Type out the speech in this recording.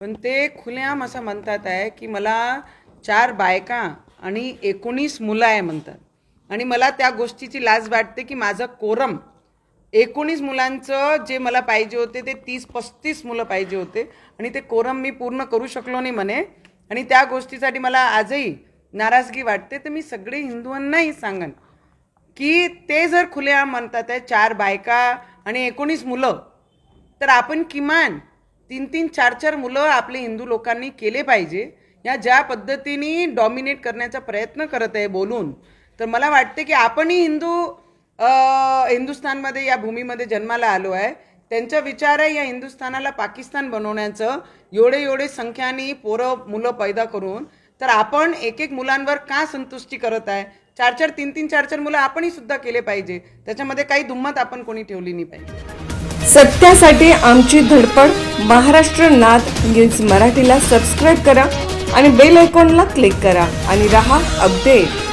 पण ते खुलेआम असं म्हणतात आहे की मला 4 बायका आणि 19 मुलं आहे म्हणतात आणि मला त्या गोष्टीची लाज वाटते की माझं कोरम 19 मुलांचं जे मला पाहिजे होते ते 30-35 मुलं पाहिजे होते आणि ते कोरम मी पूर्ण करू शकलो नाही म्हणे आणि त्या गोष्टीसाठी मला आजही नाराजगी वाटते. तर मी सगळे हिंदूंनाही सांगन की ते जर खुलेआम म्हणतात आहे 4 बायका आणि 19 मुलं, तर आपण किमान 3-3, 4-4 मुलं आपले हिंदू लोकांनी केले पाहिजे. या ज्या पद्धतीने डॉमिनेट करण्याचा प्रयत्न करत आहे बोलून, तर मला वाटते की आपणही हिंदुस्थानमध्ये या भूमीमध्ये जन्माला आलो आहे. त्यांचा विचार आहे या हिंदुस्थानाला पाकिस्तान बनवण्याचं. एवढे संख्याने पोरं मुलं पैदा करून तर आपण एक एक मुलांवर का संतुष्टी करत आहे. 4-4, 3-3, 4-4 मुलं आपणही सुद्धा केले पाहिजे. त्याच्यामध्ये काही दुम्मत आपण कोणी ठेवली नाही पाहिजे. सत्यासाठी आमची धडपड. महाराष्ट्र नाद न्यूज मराठीला सबस्क्राईब करा आणि बेल आयकॉनला क्लिक करा आणि रहा अपडेट.